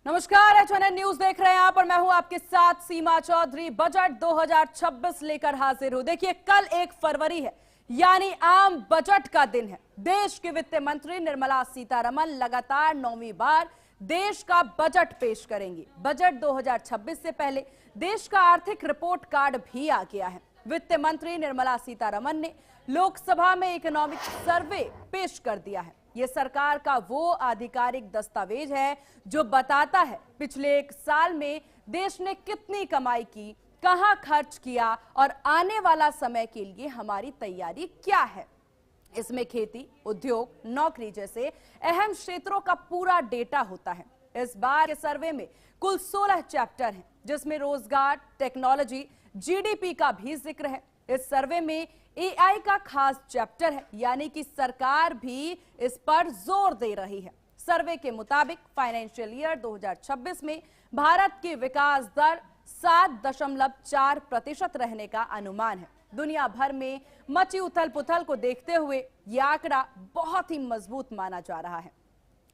नमस्कार, HNN news देख रहे हैं आप और मैं हूं आपके साथ सीमा चौधरी। बजट 2026 लेकर हाजिर हूं। देखिए, कल 1 फरवरी है, यानी आम बजट का दिन है। देश के वित्त मंत्री निर्मला सीतारमण लगातार 9वीं बार देश का बजट पेश करेंगी। बजट 2026 से पहले देश का आर्थिक रिपोर्ट कार्ड भी आ गया है। वित्त मंत्री निर्मला सीतारमण ने लोकसभा में इकोनॉमिक सर्वे पेश कर दिया है। यह सरकार का वो आधिकारिक दस्तावेज है जो बताता है पिछले 1 साल में देश ने कितनी कमाई की, कहां खर्च किया और आने वाला समय के लिए हमारी तैयारी क्या है। इसमें खेती, उद्योग, नौकरी जैसे अहम क्षेत्रों का पूरा डेटा होता है। इस बार के सर्वे में कुल 16 चैप्टर हैं, जिसमें रोजगार, टेक्नोलॉजी, जीडीपी का भी जिक्र है। इस सर्वे में एआई का खास चैप्टर है, यानी कि सरकार भी इस पर जोर दे रही है। सर्वे के मुताबिक फाइनेंशियल ईयर 2026 में भारत की विकास दर 7.4% रहने का अनुमान है। दुनिया भर में मची उथल पुथल को देखते हुए यह आंकड़ा बहुत ही मजबूत माना जा रहा है।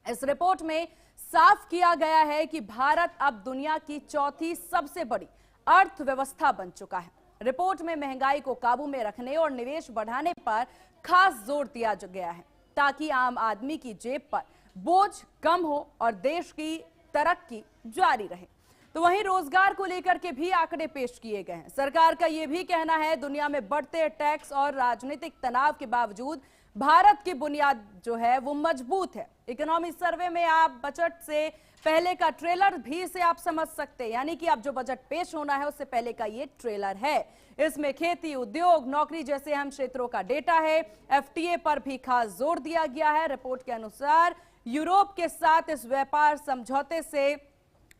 इस रिपोर्ट में साफ किया गया है कि भारत अब दुनिया की चौथी सबसे बड़ी अर्थव्यवस्था बन चुका है। रिपोर्ट में महंगाई को काबू में रखने और निवेश बढ़ाने पर खास जोर दिया गया है, ताकि आम आदमी की जेब पर बोझ कम हो और देश की तरक्की जारी रहे। तो वहीं रोजगार को लेकर के भी आंकड़े पेश किए गए हैं। सरकार का यह भी कहना है, दुनिया में बढ़ते टैक्स और राजनीतिक तनाव के बावजूद भारत की बुनियाद जो है वो मजबूत है। इकोनॉमी सर्वे में आप बजट से पहले का ट्रेलर भी इसे आप समझ सकते हैं, यानी कि अब जो बजट पेश होना है उससे पहले का ये ट्रेलर है। इसमें खेती, उद्योग, नौकरी जैसे अहम क्षेत्रों का डेटा है। एफटीए पर भी खास जोर दिया गया है। रिपोर्ट के अनुसार यूरोप के साथ इस व्यापार समझौते से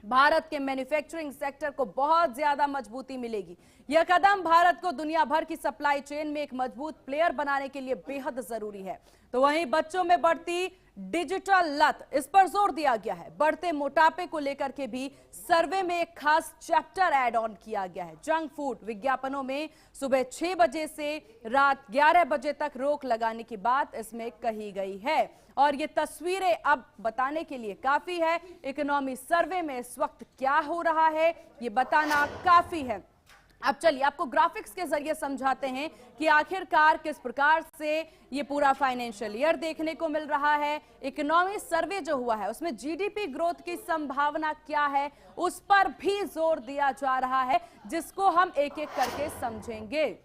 भारत के मैन्युफैक्चरिंग सेक्टर को बहुत ज्यादा मजबूती मिलेगी। यह कदम भारत को दुनिया भर की सप्लाई चेन में एक मजबूत प्लेयर बनाने के लिए बेहद जरूरी है। तो वहीं बच्चों में बढ़ती डिजिटल लत, इस पर जोर दिया गया है। बढ़ते मोटापे को लेकर के भी सर्वे में एक खास चैप्टर ऐड ऑन किया गया है। जंक फूड विज्ञापनों में सुबह 6 बजे से रात 11 बजे तक रोक लगाने की बात इसमें कही गई है और ये तस्वीरें अब बताने के लिए काफी है। इकोनॉमी सर्वे में इस वक्त क्या हो रहा है ये बताना काफी है। अब चलिए आपको ग्राफिक्स के जरिए समझाते हैं कि आखिरकार किस प्रकार से ये पूरा फाइनेंशियल ईयर देखने को मिल रहा है। इकोनॉमी सर्वे जो हुआ है उसमें जीडीपी ग्रोथ की संभावना क्या है, उस पर भी जोर दिया जा रहा है, जिसको हम एक एक करके समझेंगे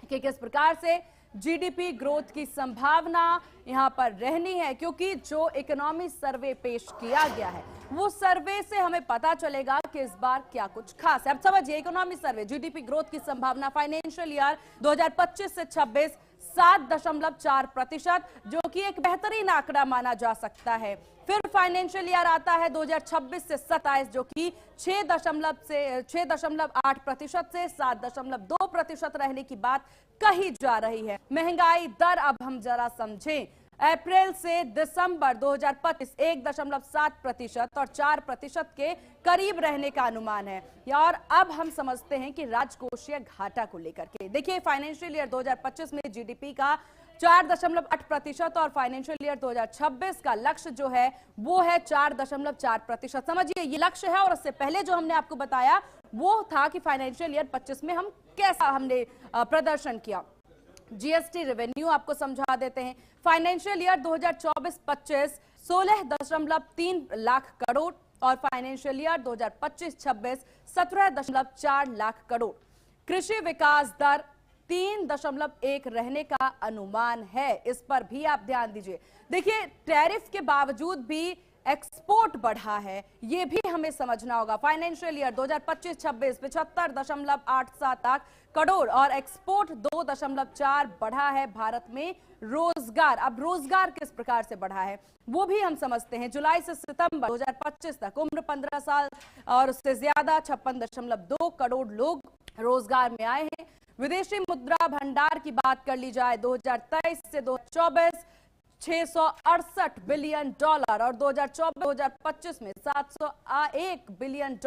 कि किस प्रकार से जीडीपी ग्रोथ की संभावना यहां पर रहनी है। क्योंकि जो इकोनॉमी सर्वे पेश किया गया है वो सर्वे से हमें पता चलेगा कि इस बार क्या कुछ खास है। अब समझिए, इकोनॉमी सर्वे जीडीपी ग्रोथ की संभावना फाइनेंशियल ईयर 2025 से 26 7.4%, जो कि एक बेहतरीन आंकड़ा माना जा सकता है। फिर फाइनेंशियल ईयर आता है 2026 से 27, जो कि 6.8% से 7.2% रहने की बात कही जा रही है। महंगाई दर अब हम जरा समझें। अप्रैल से दिसंबर 2025 1.7% और 4% के करीब रहने का अनुमान है। और अब हम समझते हैं कि राजकोषीय घाटा को लेकर के। देखिए, फाइनेंशियल ईयर 2025 में जीडीपी का 4.8% और फाइनेंशियल ईयर 2026 का लक्ष्य जो है वो है 4.4%। समझिए, ये लक्ष्य है और उससे पहले जो हमने आपको बताया वो था कि फाइनेंशियल ईयर 25 में हम कैसा हमने प्रदर्शन किया। जीएसटी रेवेन्यू आपको समझा देते हैं। फाइनेंशियल ईयर 2024-25 16.3 लाख करोड़ और फाइनेंशियल ईयर 2025-26 17.4 लाख करोड़। कृषि विकास दर 3.1 रहने का अनुमान है। इस पर भी आप ध्यान दीजिए। देखिए, टैरिफ के बावजूद भी एक्सपोर्ट बढ़ा है, ये भी हमें समझना होगा। फाइनेंशियल ईयर 2025-26 75.87 लाख करोड़ और एक्सपोर्ट 2.4 बढ़ा है। भारत में रोजगार, अब रोजगार किस प्रकार से बढ़ा है वो भी हम समझते हैं। जुलाई से सितंबर 2025 तक उम्र 15 साल और उससे ज्यादा 56.2 करोड़ लोग रोजगार में आए हैं। विदेशी मुद्रा भंडार की बात कर ली जाए 2023 से 2024 $668 बिलियन और 2024-2025 में $701 बिलियन।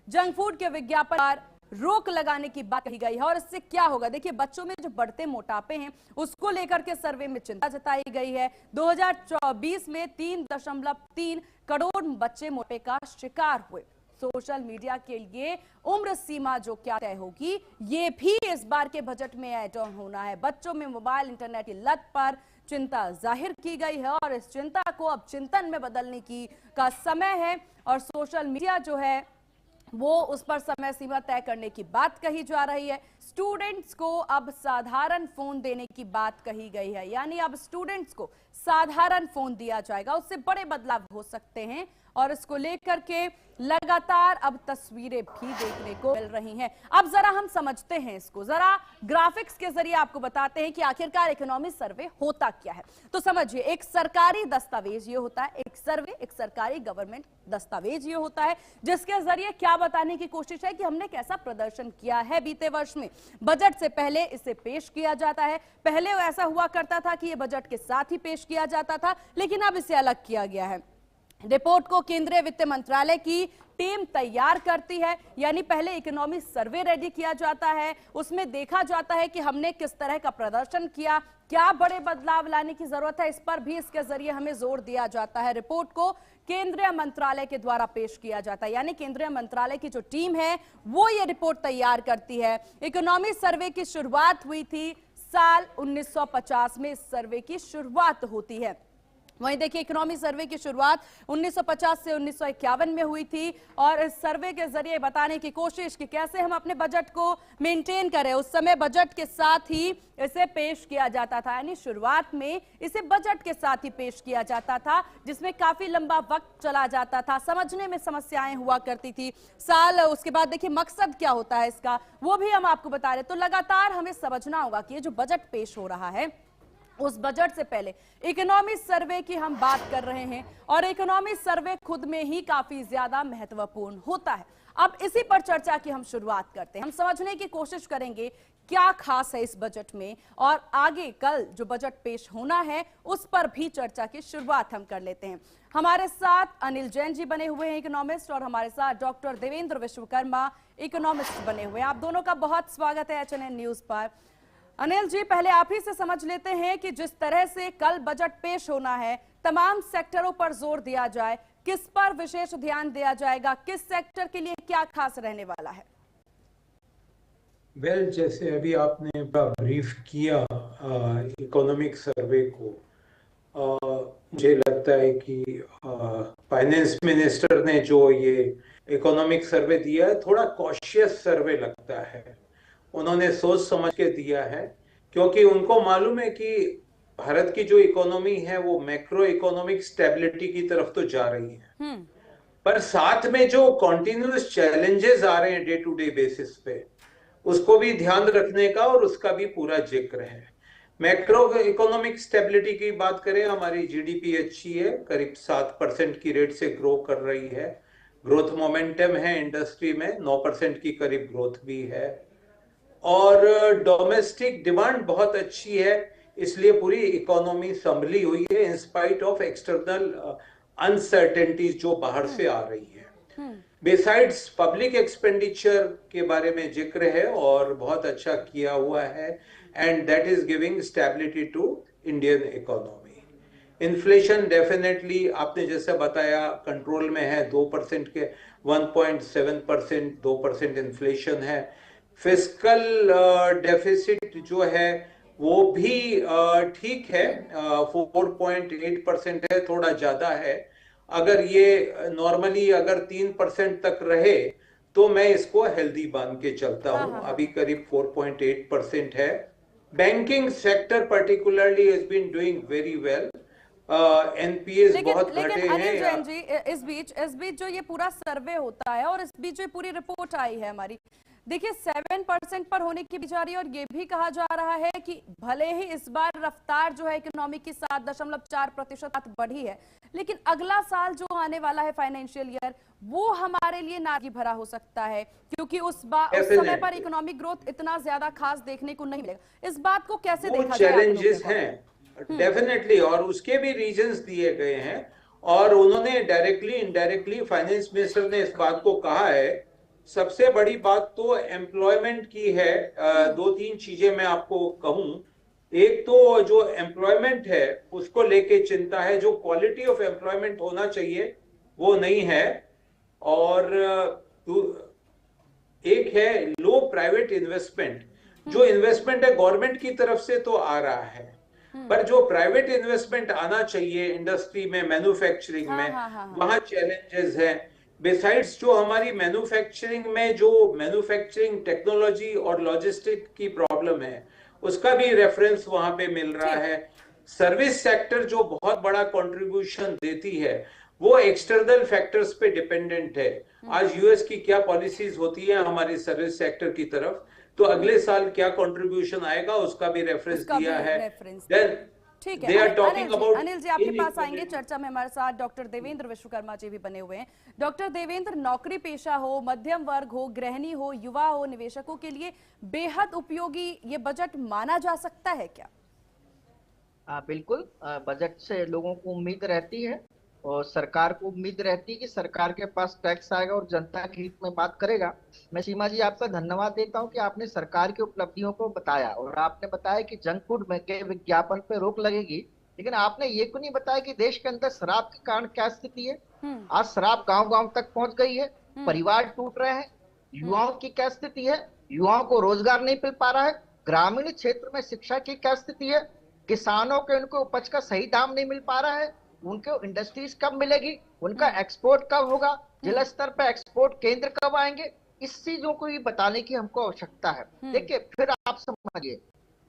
जंक फूड के विज्ञापन पर रोक लगाने की बात कही गई है। और इससे क्या होगा, देखिए बच्चों में जो बढ़ते मोटापे हैं उसको लेकर के सर्वे में चिंता जताई गई है। 2024 में 3.3 करोड़ बच्चे मोटापे का शिकार हुए। सोशल मीडिया के लिए उम्र सीमा जो क्या तय होगी, ये भी इस बार के बजट में ऐड ऑन होना है। बच्चों में मोबाइल इंटरनेट की लत पर चिंता जाहिर की गई है और इस चिंता को अब चिंतन में बदलने का समय है। और सोशल मीडिया जो है वो उस पर समय सीमा तय करने की बात कही जा रही है। स्टूडेंट्स को अब साधारण फोन देने की बात कही गई है, यानी अब स्टूडेंट्स को साधारण फोन दिया जाएगा, उससे बड़े बदलाव हो सकते हैं। और इसको लेकर के लगातार अब तस्वीरें भी देखने को मिल रही हैं। अब जरा हम समझते हैं इसको, जरा ग्राफिक्स के जरिए आपको बताते हैं कि आखिरकार इकोनॉमी सर्वे होता क्या है। तो समझिए, एक सरकारी दस्तावेज ये होता है, एक सर्वे, एक सरकारी गवर्नमेंट दस्तावेज ये होता है, जिसके जरिए क्या बताने की कोशिश है कि हमने कैसा प्रदर्शन किया है बीते वर्ष में। बजट से पहले इसे पेश किया जाता है। पहले ऐसा हुआ करता था कि ये बजट के साथ ही पेश किया जाता था, लेकिन अब इसे अलग किया गया है। रिपोर्ट को केंद्रीय वित्त मंत्रालय की टीम तैयार करती है, यानी पहले इकोनॉमी सर्वे रेडी किया जाता है, उसमें देखा जाता है कि हमने किस तरह का प्रदर्शन किया, क्या बड़े बदलाव लाने की जरूरत है, इस पर भी इसके जरिए हमें जोर दिया जाता है। रिपोर्ट को केंद्रीय मंत्रालय के द्वारा पेश किया जाता है, यानी केंद्रीय मंत्रालय की जो टीम है वो ये रिपोर्ट तैयार करती है। इकोनॉमी सर्वे की शुरुआत हुई थी साल 1950 में, इस सर्वे की शुरुआत होती है। वहीं देखिए, इकोनॉमी सर्वे की शुरुआत 1950 से 1951 में हुई थी और इस सर्वे के जरिए बताने की कोशिश कि कैसे हम अपने बजट को मेंटेन करें। उस समय बजट के साथ ही इसे पेश किया जाता था, यानी शुरुआत में इसे बजट के साथ ही पेश किया जाता था, जिसमें काफी लंबा वक्त चला जाता था, समझने में समस्याएं हुआ करती थी। उसके बाद देखिए मकसद क्या होता है इसका, वो भी हम आपको बता रहे। तो लगातार हमें समझना होगा कि ये जो बजट पेश हो रहा है, उस बजट से पहले इकोनॉमी सर्वे की हम बात कर रहे हैं और इकोनॉमी सर्वे खुद में ही काफी ज्यादा महत्वपूर्ण होता है। अब इसी पर चर्चा की हम शुरुआत करते हैं। हम समझने की कोशिश करेंगे क्या खास है इस बजट में, और आगे कल जो बजट पेश होना है उस पर भी चर्चा की शुरुआत हम कर लेते हैं। हमारे साथ अनिल जैन जी बने हुए हैं इकोनॉमिस्ट, और हमारे साथ डॉक्टर देवेंद्र विश्वकर्मा इकोनॉमिस्ट बने हुए हैं। आप दोनों का बहुत स्वागत है HNN न्यूज पर। अनिल जी, पहले आप ही से समझ लेते हैं कि जिस तरह से कल बजट पेश होना है, तमाम सेक्टरों पर जोर दिया जाए, किस पर विशेष ध्यान दिया जाएगा, किस सेक्टर के लिए क्या खास रहने वाला है? जैसे अभी आपने ब्रीफ किया इकोनॉमिक सर्वे को, मुझे लगता है कि फाइनेंस मिनिस्टर ने जो ये इकोनॉमिक सर्वे दिया है, थोड़ा कॉशियस सर्वे लगता है। उन्होंने सोच समझ के दिया है, क्योंकि उनको मालूम है कि भारत की जो इकोनॉमी है वो मैक्रो इकोनॉमिक स्टेबिलिटी की तरफ तो जा रही है, पर साथ में जो कॉन्टिन्यूअस चैलेंजेस आ रहे हैं डे टू डे बेसिस पे, उसको भी ध्यान रखने का और उसका भी पूरा जिक्र है। मैक्रो इकोनॉमिक स्टेबिलिटी की बात करें, हमारी जीडीपी अच्छी है, करीब 7% की रेट से ग्रो कर रही है, ग्रोथ मोमेंटम है इंडस्ट्री में, 9% की करीब ग्रोथ भी है, और डोमेस्टिक डिमांड बहुत अच्छी है, इसलिए पूरी इकोनॉमी संभली हुई है in spite of external uncertainties जो बाहर से आ रही है। बिसाइड्स पब्लिक एक्सपेंडिचर के बारे में जिक्र है और बहुत अच्छा किया हुआ है, and that is giving stability to Indian economy. Inflation definitely आपने जैसे बताया कंट्रोल में है, 2% के 1.7%, 2% इन्फ्लेशन है। फिस्कल डेफिसिट जो है वो भी ठीक है, 4.8% है, थोड़ा ज्यादा है। अगर ये नॉर्मली अगर 3% तक रहे तो मैं इसको हेल्दी मान के चलता हूं। अभी करीब 4.8% है। Banking sector particularly has been doing very well, NPS बहुत घटे हैं। अनिल जैन जी, इस बीच जो ये पूरा सर्वे होता है और इस बीच जो पूरी रिपोर्ट आई है हमारी, देखिए 7% पर होने की जा रही है, और ये भी कहा जा रहा है कि भले ही इस बार रफ्तार जो है इकोनॉमी की 7.4% बढ़ी है, लेकिन अगला साल जो आने वाला है फाइनेंशियल ईयर, वो हमारे लिए नाराजगी भरा हो सकता है, क्योंकि उस समय पर इकोनॉमिक ग्रोथ इतना ज्यादा खास देखने को नहीं मिलेगा। इस बात को कैसे देखा जाए? चैलेंजेस हैं डेफिनेटली, और उसके भी रीजंस दिए गए हैं, और उन्होंने डायरेक्टली इनडायरेक्टली फाइनेंस मिनिस्टर ने इस बात को कहा है सबसे बड़ी बात तो एम्प्लॉयमेंट की है। दो तीन चीजें मैं आपको कहूं। एक तो जो एम्प्लॉयमेंट है उसको लेके चिंता है, जो क्वालिटी ऑफ एम्प्लॉयमेंट होना चाहिए वो नहीं है। और एक है लो प्राइवेट इन्वेस्टमेंट। जो इन्वेस्टमेंट है गवर्नमेंट की तरफ से तो आ रहा है, पर जो प्राइवेट इन्वेस्टमेंट आना चाहिए इंडस्ट्री में, मैन्युफैक्चरिंग हाँ में, हाँ हाँ हाँ। वहां चैलेंजेस हैं। बिसाइड्स जो हमारी मैन्युफैक्चरिंग में जो मैन्युफैक्चरिंग टेक्नोलॉजी और लॉजिस्टिक की प्रॉब्लम है, उसका भी रेफरेंस वहां पे मिल रहा ठीक। है। सर्विस सेक्टर जो बहुत बड़ा कंट्रीब्यूशन देती है वो एक्सटर्नल फैक्टर्स पे डिपेंडेंट है। आज यूएस की क्या पॉलिसीज होती है हमारी सर्विस सेक्टर की तरफ, तो अगले साल क्या कंट्रीब्यूशन आएगा उसका भी रेफरेंस उसका भी दिया है। रेफरेंस। देन ठीक है दे आर अनिल टॉकिंग जी, अबाउट अनिल जी आपके पास आएंगे चर्चा में। हमारे साथ डॉक्टर देवेंद्र विश्वकर्मा जी भी बने हुए हैं। डॉक्टर देवेंद्र, नौकरी पेशा हो, मध्यम वर्ग हो, गृहिणी हो, युवा हो, निवेशकों के लिए बेहद उपयोगी ये बजट माना जा सकता है क्या? बिल्कुल। बजट से लोगों को उम्मीद रहती है और सरकार को उम्मीद रहती है कि सरकार के पास टैक्स आएगा और जनता के हित में बात करेगा। मैं सीमा जी आपका धन्यवाद देता हूं कि आपने सरकार की उपलब्धियों को बताया और आपने बताया कि जंक फूड में के विज्ञापन पे रोक लगेगी, लेकिन आपने ये क्यों नहीं बताया कि देश के अंदर शराब के कारण क्या स्थिति है। आज शराब गांव गांव तक पहुंच गई है, परिवार टूट रहे हैं, युवाओं की क्या स्थिति है, युवाओं को रोजगार नहीं मिल पा रहा है, ग्रामीण क्षेत्र में शिक्षा की क्या स्थिति है, किसानों के उनको उपज का सही दाम नहीं मिल पा रहा है, उनको इंडस्ट्रीज कब मिलेगी, उनका एक्सपोर्ट कब होगा, जिला स्तर पर एक्सपोर्ट केंद्र कब आएंगे, इस चीजों को भी बताने की हमको आवश्यकता है। देखिए फिर आप समझिए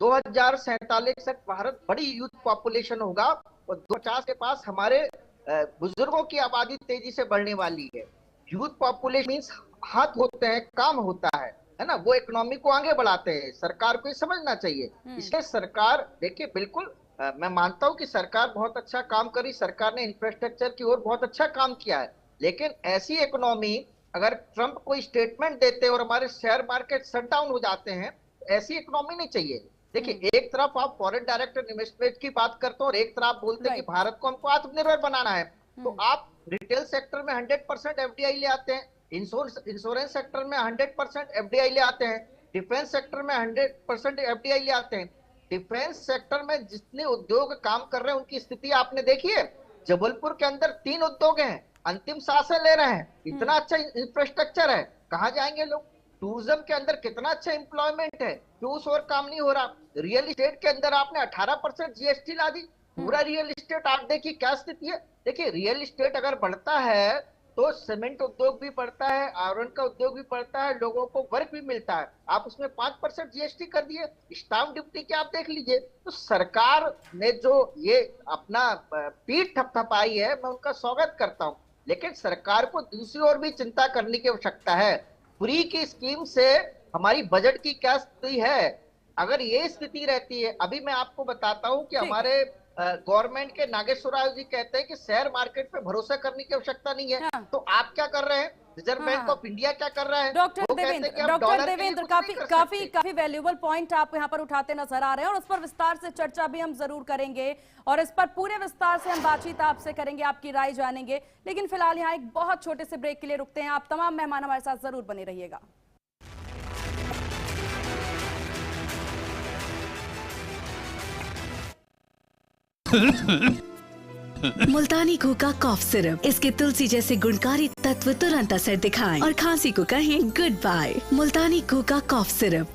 2047 तक भारत बड़ी यूथ पॉपुलेशन होगा और 2050 के पास हमारे बुजुर्गों की आबादी तेजी से बढ़ने वाली है। यूथ पॉपुलेशन मीन्स हाथ होते हैं, काम होता है ना, वो इकोनॉमी को आगे बढ़ाते हैं। सरकार को ये समझना चाहिए। इसलिए सरकार देखिए बिल्कुल मैं मानता हूं कि सरकार बहुत अच्छा काम करी, सरकार ने इंफ्रास्ट्रक्चर की ओर बहुत अच्छा काम किया है, लेकिन ऐसी इकोनॉमी अगर ट्रंप कोई स्टेटमेंट देते और हमारे शेयर मार्केट शट डाउन हो जाते हैं, तो ऐसी इकोनॉमी नहीं चाहिए। देखिए एक तरफ आप फॉरेन डायरेक्ट इन्वेस्टमेंट की बात करते हो और एक तरफ बोलते हैं कि भारत को हमको आत्मनिर्भर बनाना है, तो आप रिटेल सेक्टर में 100% एफडीआई ले आते हैं, इंश्योरेंस सेक्टर में 100% एफडीआई ले आते हैं, डिफेंस सेक्टर में 100% एफडीआई ले आते हैं। डिफेंस सेक्टर में जितने उद्योग काम कर रहे हैं उनकी स्थिति आपने देखी है। जबलपुर के अंदर 3 उद्योग हैं, अंतिम सांसें ले रहे हैं, इतना अच्छा इंफ्रास्ट्रक्चर है, कहाँ जाएंगे लोग। टूरिज्म के अंदर कितना अच्छा एम्प्लॉयमेंट है, क्यों उस और काम नहीं हो रहा। रियल एस्टेट के अंदर आपने 18% जीएसटी ला दी, पूरा रियल एस्टेट आप देखिए क्या स्थिति है। देखिए रियल एस्टेट अगर बढ़ता है तो सीमेंट उद्योग भी बढ़ता है, आयरन का उद्योग भी बढ़ता है, लोगों को वर्क भी मिलता है। आप उसमें 5% जीएसटी कर दिए, स्टाम्प ड्यूटी के आप देख लीजिए। तो सरकार ने जो ये अपना पीठ थपथपाई है, मैं उनका स्वागत करता हूं, लेकिन सरकार को दूसरी ओर भी चिंता करने की आवश्यकता है। फ्री की स्कीम से हमारी बजट की क्या स्थिति है। अगर ये स्थिति रहती है, अभी मैं आपको बताता हूं कि हमारे गवर्नमेंट के नागेश्वर राव जी कहते हैं कि शेयर मार्केट पे भरोसा करने की आवश्यकता नहीं है। तो आप क्या कर रहे हैं, रिजर्व बैंक ऑफ इंडिया क्या कर रहा है। डॉक्टर देवेंद्र काफी वैल्यूएबल पॉइंट आप यहाँ पर उठाते नजर आ रहे हैं और उस पर विस्तार से चर्चा भी हम जरूर करेंगे और इस पर पूरे विस्तार से हम बातचीत आपसे करेंगे, आपकी राय जानेंगे। लेकिन फिलहाल यहाँ एक बहुत छोटे से ब्रेक के लिए रुकते हैं। आप तमाम मेहमान हमारे साथ जरूर बने रहिएगा। मुल्तानी घोका कॉफ सिरप, इसके तुलसी जैसे गुणकारी तत्व तुरंत असर दिखाएं और खांसी को कहें गुड बाय। मुल्तानी घोका कॉफ सिरप।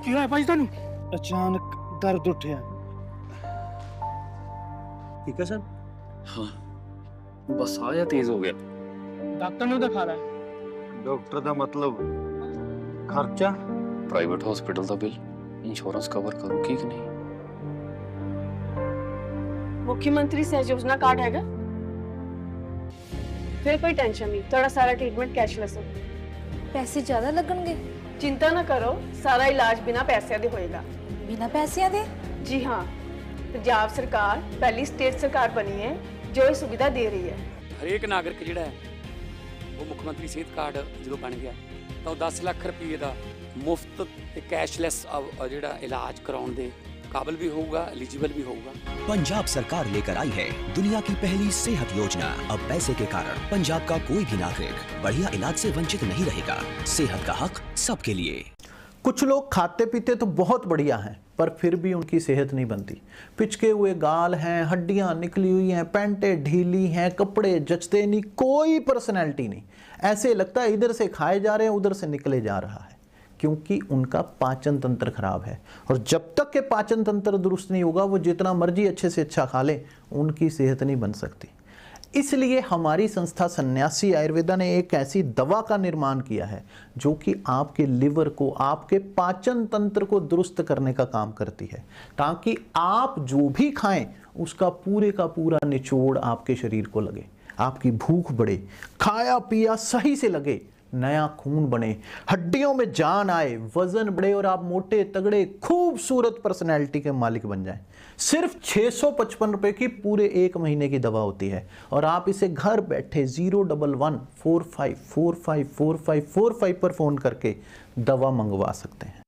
क्या है भाई तानू? अचानक दर्द उठा। ठीक है सर? हाँ, बस आया तेज हो गया। डॉक्टर ने दिखा रहा है। डॉक्टर का मतलब खर्चा? प्राइवेट हॉस्पिटल का बिल इंश्योरेंस कवर करूगी कि नहीं? मुख्यमंत्री सहज योजना कार्ड हैगा? फिर कोई टेंशन नहीं, थोड़ा सारा ट्रीटमेंट कैशलेस हो। पैसे ज्यादा लगणगे? चिंता ना करो, सारा इलाज बिना पैसे दे होएगा। बिना पैसे दे? जी हाँ, पंजाब सरकार पहली स्टेट सरकार बनी है जो ये सुविधा दे रही है। हरेक नागरिक जिहड़ा है वो मुख्यमंत्री सेहत कार्ड जो बन गया तो 10 लाख रुपये का मुफ्त ते कैशलैस जिहड़ा इलाज कराउण दे काबिल भी होगा, एलिजिबल भी होगा। पंजाब सरकार लेकर आई है दुनिया की पहली सेहत योजना। अब पैसे के कारण पंजाब का कोई भी नागरिक बढ़िया इलाज से वंचित नहीं रहेगा। सेहत का हक सबके लिए। कुछ लोग खाते पीते तो बहुत बढ़िया हैं, पर फिर भी उनकी सेहत नहीं बनती। पिचके हुए गाल हैं, हड्डियां निकली हुई हैं, पैंटें ढीली हैं, कपड़े जचते नहीं, कोई पर्सनैलिटी नहीं। ऐसे लगता है इधर से खाए जा रहे हैं, उधर से निकले जा रहा है, क्योंकि उनका पाचन तंत्र खराब है। और जब तक के पाचन तंत्र दुरुस्त नहीं होगा, वो जितना मर्जी अच्छे से अच्छा खा लें, उनकी सेहत नहीं बन सकती। इसलिए हमारी संस्था सन्यासी आयुर्वेदा ने एक ऐसी दवा का निर्माण किया है जो कि आपके लिवर को, आपके पाचन तंत्र को दुरुस्त करने का काम करती है, ताकि आप जो भी खाएं उसका पूरे का पूरा निचोड़ आपके शरीर को लगे, आपकी भूख बढ़े, खाया पिया सही से लगे, नया खून बने, हड्डियों में जान आए, वजन बढ़े और आप मोटे तगड़े खूबसूरत पर्सनैलिटी के मालिक बन जाएं। सिर्फ 655 रुपए की पूरे 1 महीने की दवा होती है और आप इसे घर बैठे 01145454545 पर फोन करके दवा मंगवा सकते हैं।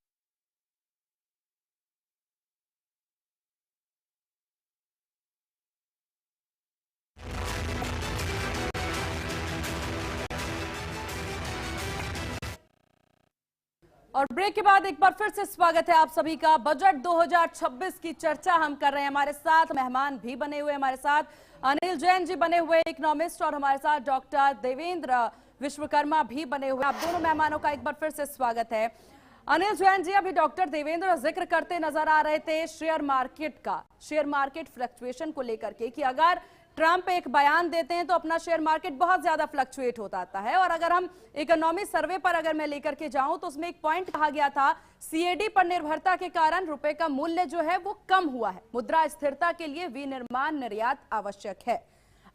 और ब्रेक के बाद एक बार फिर से स्वागत है आप सभी का। बजट 2026 की चर्चा हम कर रहे हैं। हमारे साथ मेहमान भी बने हुए, हमारे साथ अनिल जैन जी बने हुए इकोनॉमिस्ट, और हमारे साथ डॉक्टर देवेंद्र विश्वकर्मा भी बने हुए। आप दोनों मेहमानों का एक बार फिर से स्वागत है। अनिल जैन जी, अभी डॉक्टर देवेंद्र जिक्र करते नजर आ रहे थे शेयर मार्केट का, शेयर मार्केट फ्लक्चुएशन को लेकर के, कि अगर ट्रंप एक बयान देते हैं तो अपना शेयर मार्केट बहुत ज्यादा फ्लक्चुएट होता आता है। और अगर हम इकोनॉमी सर्वे पर अगर मैं लेकर के जाऊं तो उसमें एक पॉइंट कहा गया था, सीएडी पर निर्भरता के कारण रुपए का मूल्य जो है वो कम हुआ है। मुद्रा स्थिरता के लिए विनिर्माण निर्यात आवश्यक है।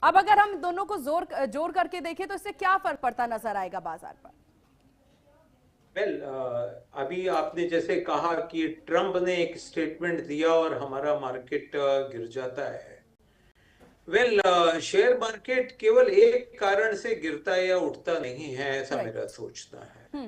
अब अगर हम दोनों को जोड़ करके देखें तो इससे क्या फर्क पड़ता नजर आएगा बाजार पर? अभी आपने जैसे कहा कि ट्रंप ने एक स्टेटमेंट दिया और हमारा मार्केट गिर जाता है। शेयर मार्केट केवल एक कारण से गिरता है या उठता नहीं है, ऐसा मेरा सोचना है।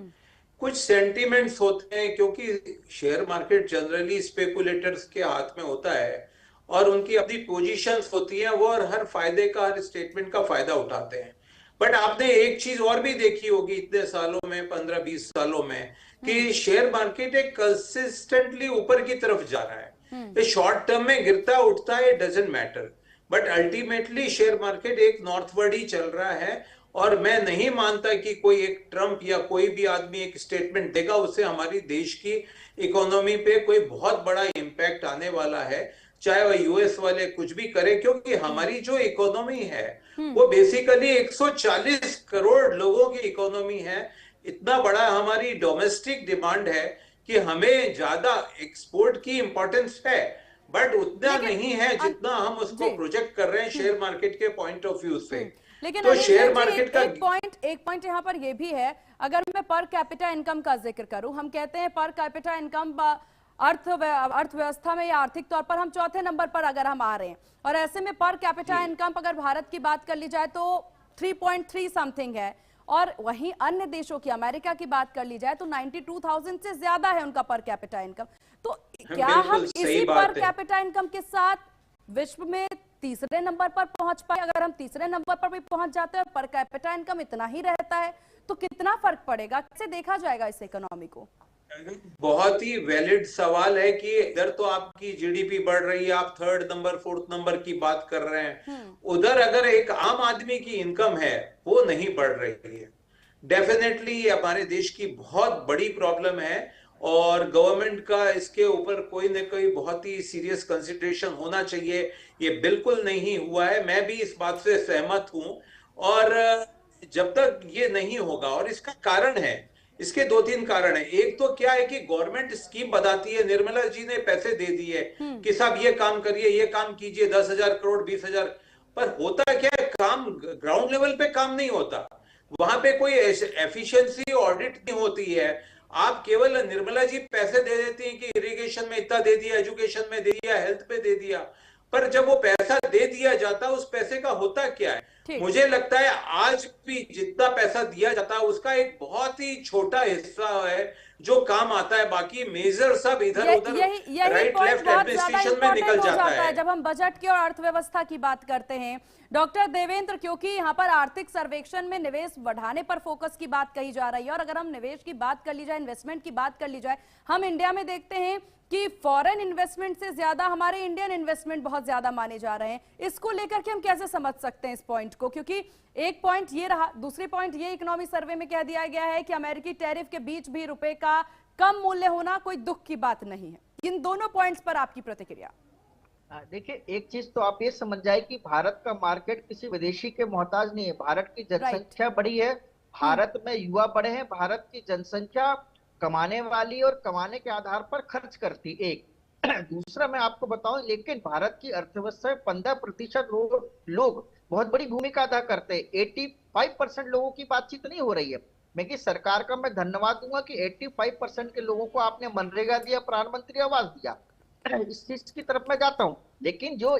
कुछ सेंटीमेंट्स होते हैं, क्योंकि शेयर मार्केट जनरली स्पेकुलेटर्स के हाथ में होता है और उनकी अपनी पोजीशंस होती हैं, वो और हर फायदे का, हर स्टेटमेंट का फायदा उठाते हैं। बट आपने एक चीज और भी देखी होगी इतने सालों में, 15-20 सालों में, कि शेयर मार्केट एक कंसिस्टेंटली ऊपर की तरफ जा रहा है। ये शॉर्ट टर्म में गिरता उठता है, doesn't matter, but ultimately share market एक नॉर्थवर्ड ही चल रहा है। और मैं नहीं मानता कि कोई एक ट्रंप या कोई भी आदमी एक स्टेटमेंट देगा उससे हमारी देश की इकोनॉमी पे कोई बहुत बड़ा इंपैक्ट आने वाला है, चाहे वह यूएस वाले कुछ भी करे, क्योंकि हमारी जो इकोनॉमी है वो बेसिकली 140 करोड़ लोगों की इकोनॉमी है। इतना बड़ा हमारी डोमेस्टिक डिमांड है कि हमें ज्यादा एक्सपोर्ट की इंपॉर्टेंस है, बट उतना नहीं है जितना हम उसको प्रोजेक्ट कर रहे हैं शेयर मार्केट के पॉइंट ऑफ व्यू से। लेकिन तो शेयर मार्केट का एक पॉइंट यहाँ पर यह भी है, अगर मैं पर कैपिटा इनकम का जिक्र करूं, हम कहते हैं पर कैपिटा इनकम अर्थव्यवस्था में या आर्थिक तौर पर हम चौथे नंबर पर अगर हम आ रहे हैं, और ऐसे में पर कैपिटा इनकम अगर भारत की बात कर ली जाए तो 3.3 समथिंग है, और वहीं अन्य देशों की, अमेरिका की बात कर ली जाए तो 92,000 से ज्यादा है उनका पर कैपिटा इनकम। तो क्या हम इसी पर कैपिटा इनकम के साथ विश्व में तीसरे नंबर पर पहुंच पाए? अगर हम तीसरे नंबर पर भी पहुंच जाते हैं, पर कैपिटा इनकम इतना ही रहता है, तो कितना फर्क पड़ेगा? कैसे देखा जाएगा इस इकोनॉमी को? बहुत ही वैलिड सवाल है कि इधर तो आपकी जीडीपी बढ़ रही है, आप 3rd नंबर 4th नंबर की बात कर रहे हैं, उधर अगर एक आम आदमी की इनकम है वो नहीं बढ़ रही है। डेफिनेटली ये हमारे देश की बहुत बड़ी प्रॉब्लम है और गवर्नमेंट का इसके ऊपर कोई न कोई बहुत ही सीरियस कंसिडरेशन होना चाहिए। ये बिल्कुल नहीं हुआ है, मैं भी इस बात से सहमत हूं। और जब तक ये नहीं होगा, और इसका कारण है, इसके 2-3 कारण है। एक तो क्या है कि गवर्नमेंट स्कीम बताती है, निर्मला जी ने पैसे दे दिए कि साहब ये काम करिए, ये काम कीजिए, 10,000 करोड़ 20,000, पर होता क्या है, काम ग्राउंड लेवल पे काम नहीं होता, वहां पे कोई एफिशिएंसी ऑडिट नहीं होती है। आप केवल निर्मला जी पैसे दे देती हैं कि इरिगेशन में इतना दे दिया, एजुकेशन में दे दिया, हेल्थ पे दे दिया, पर जब वो पैसा दे दिया जाता उस पैसे का होता क्या है? मुझे लगता है आज भी जितना पैसा दिया जाता है उसका एक बहुत ही छोटा हिस्सा है जो काम आता है, बाकी मेजर सब इधर उधर राइट लेफ्ट एडमिनिस्ट्रेशन में निकल जाता है। जब हम बजट की और अर्थव्यवस्था की बात करते हैं डॉक्टर देवेंद्र, क्योंकि यहाँ पर आर्थिक सर्वेक्षण में निवेश बढ़ाने पर फोकस की बात कही जा रही है, और अगर हम निवेश की बात कर ली जाए, इन्वेस्टमेंट की बात कर ली जाए, हम इंडिया में देखते हैं कि फॉरेन इन्वेस्टमेंट से ज्यादा हमारे इंडियन इन्वेस्टमेंट बहुत ज्यादा माने जा रहे हैं। इसको लेकर के हम कैसे समझ सकते हैं इस पॉइंट को? क्योंकि एक पॉइंट ये रहा, दूसरी पॉइंट ये इकोनॉमी सर्वे में कह दिया गया है कि अमेरिकी टैरिफ के बीच भी रुपए का कम मूल्य होना कोई दुख की बात नहीं है। इन दोनों पॉइंट्स पर आपकी प्रतिक्रिया? देखिए, एक चीज तो आप ये समझ जाए कि भारत का मार्केट किसी विदेशी के मोहताज नहीं है। भारत की जनसंख्या बड़ी है, भारत में युवा बढ़े हैं, भारत की जनसंख्या कमाने वाली और कमाने के आधार पर खर्च करती। एक दूसरा मैं आपको बताऊं, लेकिन भारत की अर्थव्यवस्था में 15% लोग बहुत बड़ी भूमिका अदा करते हैं। 85% लोगों की बातचीत नहीं हो रही है। मैं कि सरकार का मैं धन्यवाद दूंगा कि 85% के लोगों को आपने मनरेगा दिया, प्रधानमंत्री आवास दिया, इस चीज की तरफ मैं जाता हूं। लेकिन जो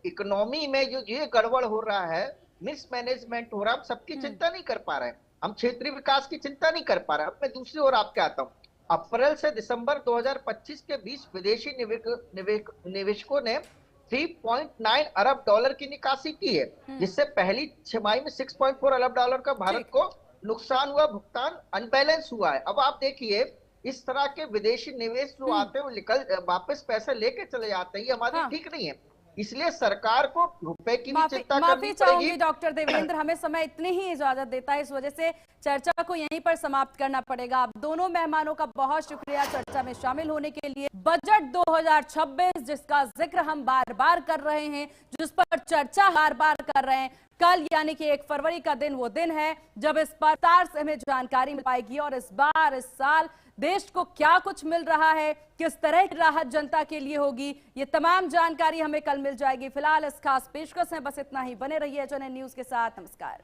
इकोनॉमी में जो ये गड़बड़ हो रहा है, मिसमैनेजमेंट हो रहा है, हम सबकी चिंता नहीं कर पा रहे हैं, हम क्षेत्रीय विकास की चिंता नहीं कर पा रहे हैं। अब मैं दूसरी ओर आपके आता हूँ। अप्रैल से दिसंबर 2025 के बीच विदेशी निवेशकों ने 3.9 अरब डॉलर की निकासी की है, जिससे पहली छमाही में 6.4 अरब डॉलर का भारत को नुकसान हुआ, भुगतान अनबैलेंस हुआ है। अब आप देखिए, इस तरह के विदेशी निवेश जो आते हैं वो वापस पैसे लेके चले जाते हैं, ये हमारे ठीक नहीं है। इसलिए सरकार को रुपए की भी चिंता करनी पड़ेगी। डॉक्टर देवेंद्र, हमें समय इतनी ही इजाजत देता है, इस वजह से चर्चा को यहीं पर समाप्त करना पड़ेगा। आप दोनों मेहमानों का बहुत शुक्रिया चर्चा में शामिल होने के लिए। बजट 2026 जिसका जिक्र हम बार बार कर रहे हैं, जिस पर चर्चा बार बार कर रहे हैं, कल यानी कि 1 फरवरी का दिन वो दिन है जब इस पर विस्तार से हमें जानकारी मिल पाएगी और इस बार इस साल देश को क्या कुछ मिल रहा है, किस तरह की राहत जनता के लिए होगी, ये तमाम जानकारी हमें कल मिल जाएगी। फिलहाल इस खास पेशकश में बस इतना ही। बने रहिए जनहित न्यूज के साथ। नमस्कार।